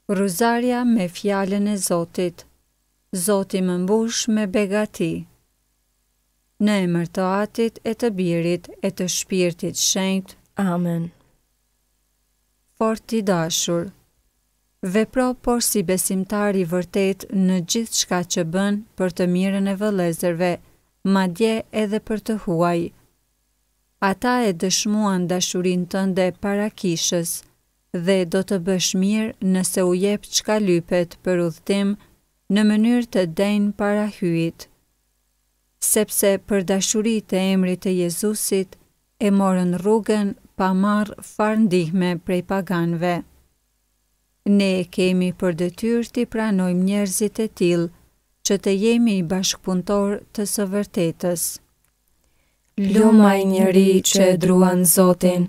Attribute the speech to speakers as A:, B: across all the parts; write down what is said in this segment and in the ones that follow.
A: Ruzaria me fjalën e Zotit. Zoti më mbush me begati. Në emër të Atit e të Birit e të Shpirtit Shenjtë.
B: Amen.
A: Fort i dashur, vepro por si besimtar i vërtet në gjithë shka që bën për të mirën e vëllezërve, madje edhe për të huaj. Ata e dëshmuan dashurinë tënde para kishës, dhe do të bësh mirë nëse u jep çka lypet për udhtim në mënyrë të denjë para hyjit. Sepse për dashuritë e emrit të Jezusit e morën rrugën pa marrë far ndihme prej paganëve. Ne kemi për detyrë t'i pranojmë njerëzit e tillë që të jemi i bashkpunëtor të së vërtetës.
B: Lumaj njeri që e druan Zotin,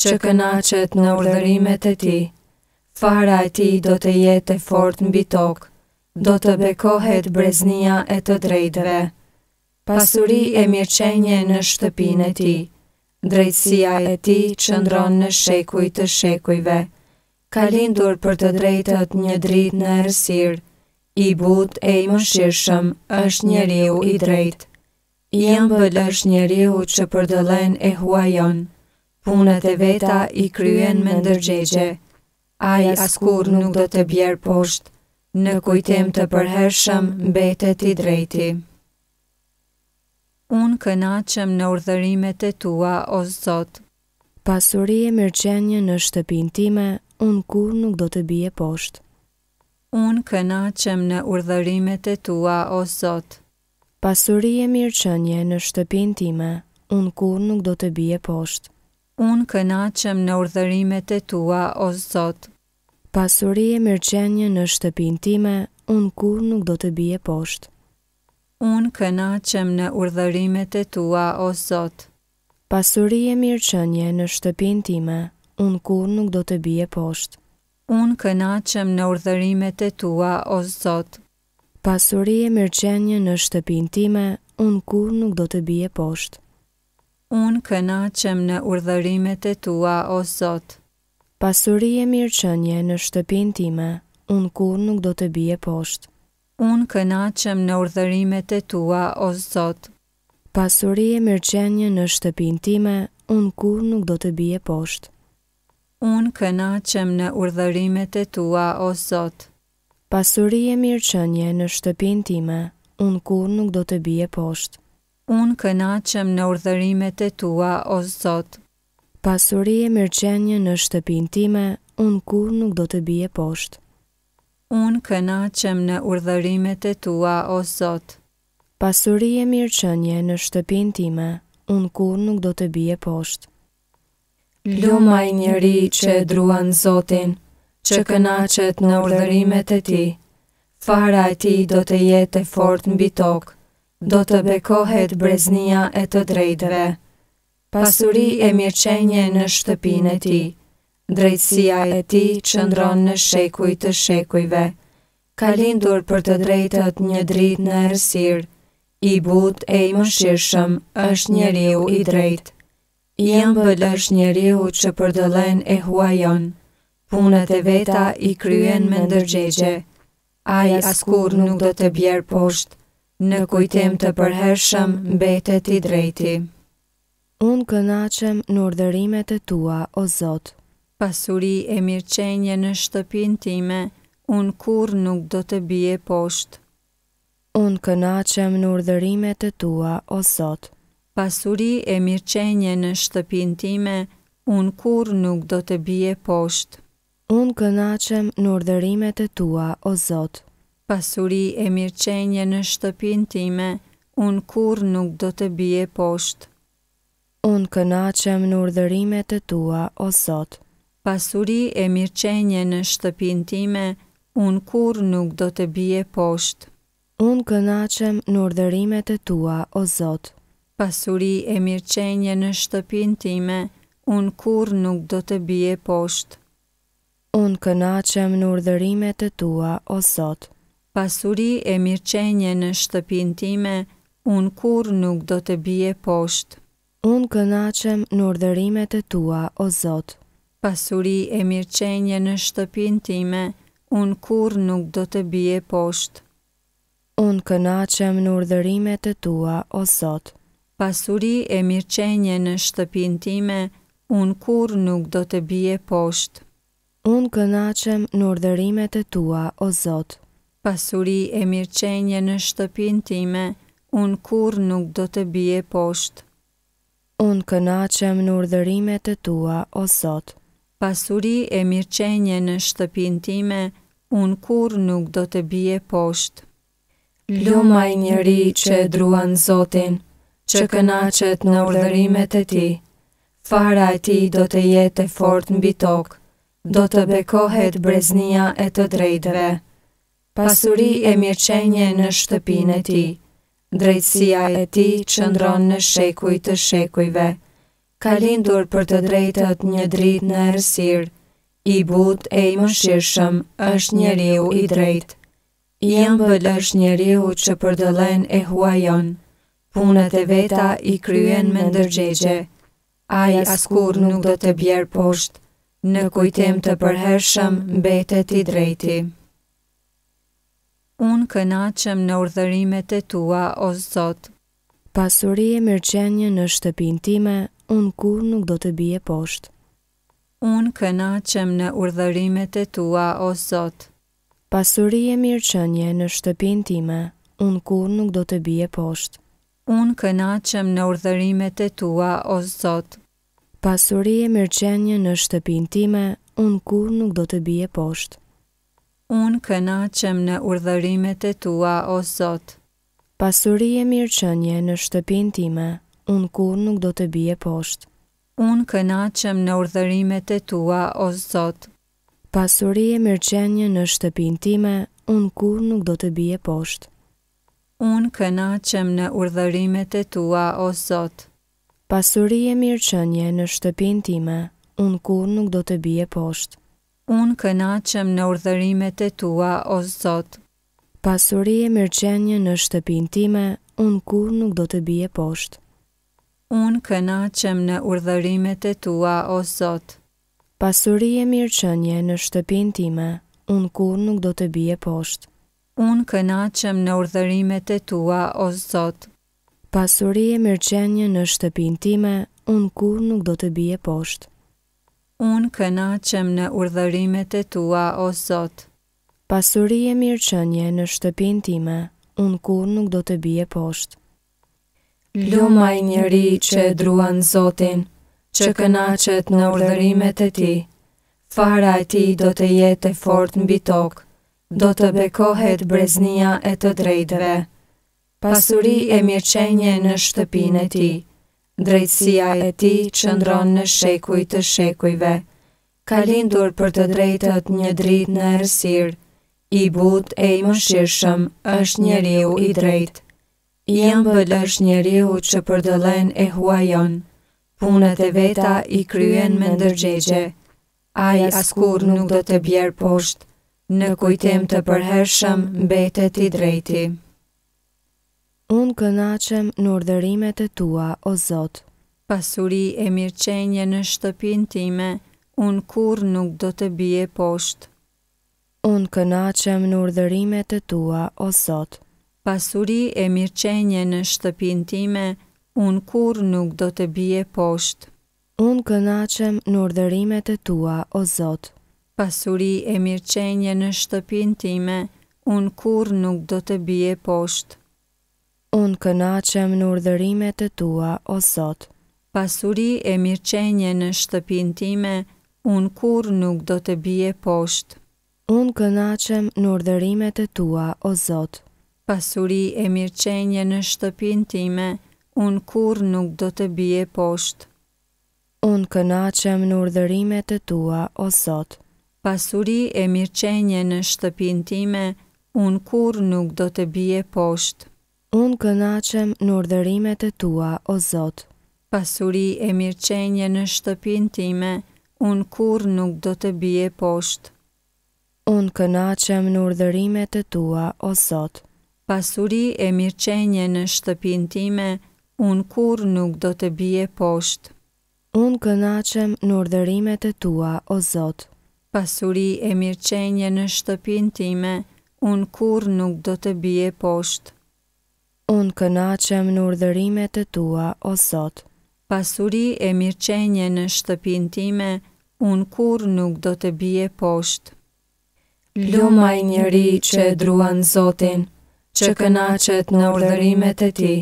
B: që kënaqet në urdhërimet e tij. Fara e tij do të jetë e fortë mbi tokë, do të bekohet breznia e të drejtëve. Pasuri e mirëqenie në shtëpinë e tij. Drejtësia e tij qëndron në shekuj të shekujve. Ka lindur për të drejtët një dritë në errësirë. I butë e i mëshirshëm është njeriu i drejtë. I ëmbël është njeriu që përdëllen e huajon. Punët e veta i kryen me ndërgjegje. Ai askur nuk do të bjerë poshtë. Në kujtim të përhershëm mbetet i drejti.
A: Unë kënaqem në urdhërimet e tua, o Zot.
B: Pasuri e mirëqenie në shtëpinë time, unë kur nuk do të bie poshtë.
A: Unë kënaqem në urdhërimet e tua, o Zot.
B: Pasuri e mirëqenie në shtëpinë time, unë kur nuk do të bie poshtë.
A: Unë kënaqem në urdhërimet e tua, o Zot.
B: Pasuri e mirëqenie në shtëpinë time, unë kur nuk do të bie poshtë.
A: Unë kënaqem në urdhërimet e tua, o Zot.
B: Pasuri e mirëqenie në shtëpinë time, unë kur nuk do të bie poshtë.
A: Unë kënaqem në urdhërimet e tua, o Zot.
B: Pasuri e mirëqenie në shtëpinë time, unë kur nuk do të bie poshtë.
A: Unë kënaqem në urdhërimet e tua, o Zot.
B: Pasuri e mirëqenie në shtëpinë time, unë kur nuk do të bie poshtë.
A: Unë kënaqem në urdhërimet e tua, o Zot.
B: Pasuri e mirëqenie në shtëpinë time, unë kur nuk do të bie poshtë.
A: Unë kënaqem në urdhërimet e tua, o Zot.
B: Pasuri e mirëqenie në shtëpinë time, unë kur nuk do të bie poshtë.
A: Unë kënaqem në urdhërimet e tua, o Zot.
B: Pasuri e mirëqenie në shtëpinë time, unë kur nuk do të bie poshtë.
A: Unë kënaqem në urdhërimet e tua, o Zot.
B: Pasuri e mirëqenie në shtëpinë time, unë kur nuk do të bie poshtë. Lumaj njeri që e druan Zotin, që kënaqet në urdhërimet e tij. Fara e tij do të jetë e fortë mbi tokë, do të bekohet breznia e të drejtëve. Pasuri e mirëqenie në shtëpinë e tij. Drejtësia e tij qëndron në shekuj të shekujve. Ka lindur për të drejtët një dritë në errësirë. I butë e i mëshirshëm është njeriu i drejtë. I ëmbël është njeriu që përdëllen e huajon. Punët e veta i kryen me ndërgjegje. Ai askur nuk do të bjerë poshtë. Në kujtim të përhershëm mbetet i drejti. Unë kënaqem në urdhërimet e tua, o Zot.
A: Pasuri e mirëqenie në shtëpinë time, unë kur nuk do të bie poshtë.
B: Unë kënaqem në urdhërimet e tua, o Zot.
A: Pasuri e mirëqenie në shtëpinë time, unë kur nuk do të bie poshtë.
B: Unë kënaqem në urdhërimet e tua, o Zot.
A: Pasuri e mirëqenie në shtëpinë time, unë kur nuk do të bie poshtë.
B: Unë kënaqem në urdhërimet e tua, o Zot.
A: Pasuri e mirëqenie në shtëpinë time, unë kur nuk do të bie poshtë.
B: Unë kënaqem në urdhërimet e tua, o Zot.
A: Pasuri e mirëqenie në shtëpinë time, unë kur nuk do të bie poshtë.
B: Unë kënaqem në urdhërimet e tua, o Zot.
A: Pasuri e mirëqenie në shtëpinë time, unë kur nuk do të bie poshtë.
B: Unë kënaqem në urdhërimet e tua, o Zot.
A: Pasuri e mirëqenie në shtëpinë time, unë kur nuk do të bie poshtë.
B: Unë kënaqem në urdhërimet e tua, o Zot.
A: Pasuri e mirëqenie në shtëpinë time, unë kur nuk do të bie poshtë.
B: Unë kënaqem në urdhërimet e tua, o Zot.
A: Pasuri e mirëqenie në shtëpinë time, unë kur nuk do të bie poshtë.
B: Unë kënaqem në urdhërimet e tua, o Zot.
A: Pasuri e mirëqenie në shtëpinë time, unë kur nuk do të bie poshtë.
B: Lumaj njeri që e druan Zotin, që kënaqet në urdhërimet e tij. Fara e tij do të jetë e fortë mbi tokë, do të bekohet breznia e të drejtëve. Pasuri e mirëqenie në shtëpinë e tij. Drejtësia e tij qëndron në shekuj të shekujve. Ka lindur për të drejtët një dritë në errësirë. I butë e i mëshirshëm është njeriu i drejtë. I ëmbël është njeriu që përdëllen e huajon. Punët e veta i kryen me ndërgjegje. Ai askur nuk do të bjerë poshtë. Në kujtim të përhershëm mbetet i drejti.
A: Unë kënaqem në urdhërimet e tua, o Zot.
B: Pasuri e mirëqenie në shtëpinë time, unë kur nuk do të bie poshtë.
A: Unë kënaqem në urdhërimet e tua, o Zot.
B: Pasuri e mirëqenie në shtëpinë time, unë kur nuk do të bie poshtë.
A: Unë kënaqem në urdhërimet e tua, o Zot.
B: Pasuri e mirëqenie në shtëpinë time, unë kur nuk do të bie poshtë.
A: Unë kënaqem në urdhërimet e tua, o Zot.
B: Pasuri e mirëqenie në shtëpinë time, unë kur nuk do të bie poshtë.
A: Unë kënaqem në urdhërimet e tua, o Zot.
B: Pasuri e mirëqenie në shtëpinë time, unë kur nuk do të bie poshtë.
A: Unë kënaqem në urdhërimet e tua, o Zot.
B: Pasuri e mirëqenie në shtëpinë time, unë kur nuk do të bie poshtë.
A: Unë kënaqem në urdhërimet e tua, o Zot.
B: Pasuri e mirëqenie në shtëpinë time, unë kur nuk do të bie poshtë.
A: Unë kënaqem në urdhërimet e tua, o Zot.
B: Pasuri e mirëqenie në shtëpinë time, unë kur nuk do të bie poshtë.
A: Unë kënaqem në urdhërimet e tua, o Zot.
B: Pasuri e mirëqenie në shtëpinë time, unë kur nuk do të bie poshtë.
A: Unë kënaqem në urdhërimet e tua, o Zot.
B: Pasuri e mirëqenie në shtëpinë time, unë kur nuk do të bie poshtë. Lumaj njeri që e druan Zotin, që kënaqet në urdhërimet e tij. Fara e tij do të jetë e fortë mbi tokë, do të bekohet breznia e të drejtëve. Pasuri e mirëqenie në shtëpinë e tij. Drejtësia e tij qëndron në shekuj të shekujve. Ka lindur për të drejtët një dritë në errësirë. I butë e i mëshirshëm është njeriu i drejtë. I ëmbël është njeriu që përdëllen e huajon. Punët e veta i kryen me ndërgjegje. Ai askur nuk do të bjerë poshtë. Në kujtim të përhershëm mbetet i drejti. Unë kënaqem në urdhërimet e tua, o Zot.
A: Pasuri e mirëqenie në shtëpinë time, unë kur nuk do të bie poshtë.
B: Unë kënaqem në urdhërimet e tua, o Zot.
A: Pasuri e mirëqenie në shtëpinë time, unë kur nuk do të bie poshtë.
B: Unë kënaqem në urdhërimet e tua, o Zot.
A: Pasuri e mirëqenie në shtëpinë time, unë kur nuk do të bie poshtë.
B: Unë kënaqem në urdhërimet e tua, o Zot.
A: Pasuri e mirëqenie në shtëpinë time, unë kur nuk do të bie poshtë.
B: Unë kënaqem në urdhërimet e tua, o Zot.
A: Pasuri e mirëqenie në shtëpinë time, unë kur nuk do të bie poshtë.
B: Unë kënaqem në urdhërimet e tua, o Zot.
A: Pasuri e mirëqenie në shtëpinë time, unë kur nuk do të bie poshtë.
B: Unë kënaqem në urdhërimet e tua, o Zot.
A: Pasuri e mirëqenie në shtëpinë time, unë kur nuk do të bie poshtë.
B: Unë kënaqem në urdhërimet e tua, o Zot.
A: Pasuri e mirëqenie në shtëpinë time, unë kur nuk do të bie poshtë.
B: Unë kënaqem në urdhërimet e tua, o Zot.
A: Pasuri e mirëqenje në shtëpinë time, unë kur nuk do të bie poshtë.
B: Unë kënaqem në urdhërimet e tua, o Zot.
A: Pasuri e mirëqenje në shtëpinë time, unë kur nuk do të bie poshtë.
B: Lumaj njeri që e druan Zotin, që kënaqet në urdhërimet e tij.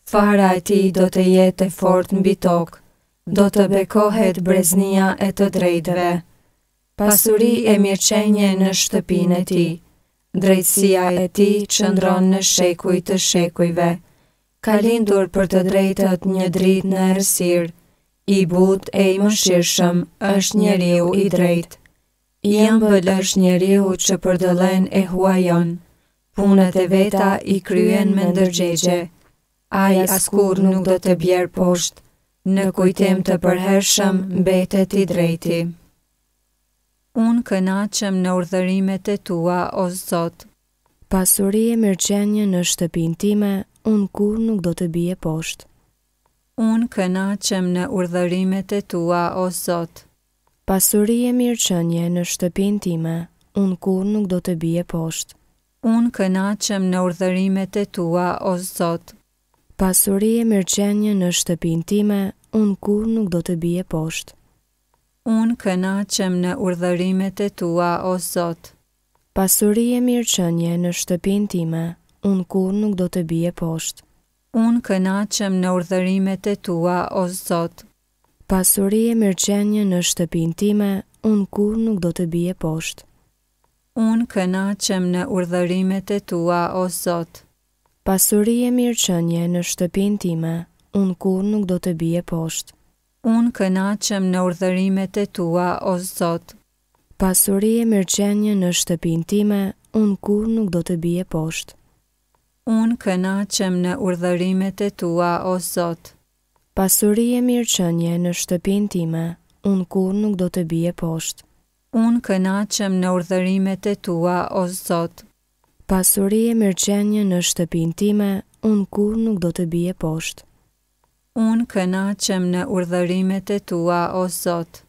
B: Fara e tij do të jetë e fortë mbi tokë, do të bekohet breznia e të drejtëve. Pasuri e mirëqenje në shtëpinë e tij. Drejtësia e tij qëndron në shekuj të shekujve. Ka lindur për të drejtët një dritë në errësirë. I butë e i mëshirshëm është njeriu i drejtë. I ëmbël është njeriu që përdëllen e huajon. Punët e veta i kryen me ndërgjegje. Ai askur nuk do të bjerë poshtë. Në kujtim të përhershëm mbetet i drejti.
A: Unë kënaqem në urdhërimet e tua, o Zot.
B: Pasuri e mirëqenje në shtëpinë time, unë kur nuk do të bie poshtë.
A: Unë kënaqem në urdhërimet e tua, o Zot.
B: Pasuri e mirëqenje në shtëpinë time, unë kur nuk do të bie poshtë.
A: Unë kënaqem në urdhërimet e tua, o Zot.
B: Pasuri e mirëqenje në shtëpinë time, unë kur nuk do të bie poshtë.
A: Unë kënaqem në urdhërimet e tua, o Zot.
B: Pasuri e mirëqenje në shtëpinë time, unë kur nuk do të bie poshtë.
A: Unë kënaqem në urdhërimet e tua, o Zot.
B: Pasuri e mirëqenje në shtëpinë time, unë kur nuk do të bie poshtë.
A: Unë kënaqem në urdhërimet e tua, o Zot.
B: Pasuri e mirëqenje në shtëpinë time, unë kur nuk do të bie poshtë.
A: Unë kënaqem në urdhërimet e tua, o Zot.
B: Pasuri e mirëqenje në shtëpinë time, unë kur nuk do të bie poshtë.
A: Unë kënaqem në urdhërimet e tua, o Zot.
B: Pasuri e mirëqenje në shtëpinë time, unë kur nuk do të bie poshtë.
A: Unë kënaqem në urdhërimet e tua, o Zot.
B: Pasuri e mirëqenje në shtëpinë time, unë kur nuk do të bie poshtë.
A: Unë kënaqem në urdhërimet e tua, o Zot.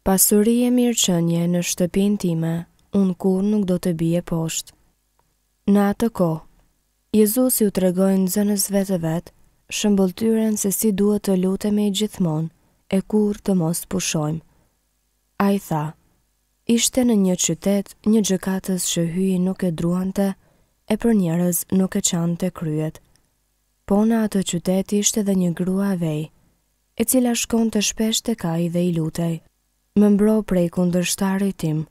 B: Pasuri e mirëqenje në shtëpinë time, unë kur nuk do të bie poshtë. Në atë kohë, Jezusi u tregoi nxënësve të vet shëmbulltyren se si duhet të lutemi gjithmonë e kur të mos pushojmë. Ai tha: ishte në një qytet një gjykatës që hyi nuk e druante e për njerëz nuk e çante kryet. Po në atë qytet ishte edhe një grua e vej, e cila shkonte shpesh tek ai dhe i lutej: më mbro prej kundërshtarit tim,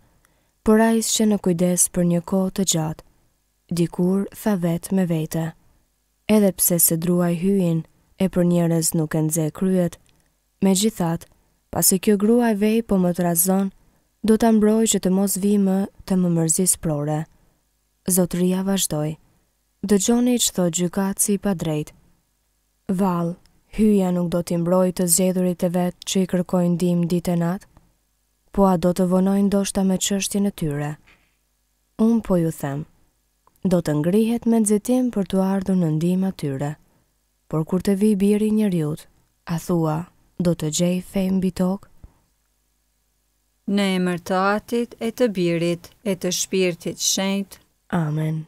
B: por ai ishte në kujdes për një kohë të gjatë. Dikur tha vetë me vete: edhe pse se druaj hyin e për njerëz nuk e nxe kryet, megjithatë, pasi kjo grua e vej po më trazon, do ta mbroj që të mos vi më të më mërzis prore. Zotëria vazhdoi: dëgjoni që thot gjykatësi i padrejtë. Vallë, hyja nuk do t'i mbrojë të zgjedhurit e vet që i kërkojnë ndihmë ditë e natë? Po a do të vonojnë ndoshta me çështjen e tyre? Unë po ju them, do të ngrihet me nxetim për t'u ardhur në ndihmë atyre. Por kur të vi Biri i Njeriut, a thua, do të gjej fe mbi tokë?
A: Në emër të Atit e të Birit e të Shpirtit Shenjtë.
B: Amen.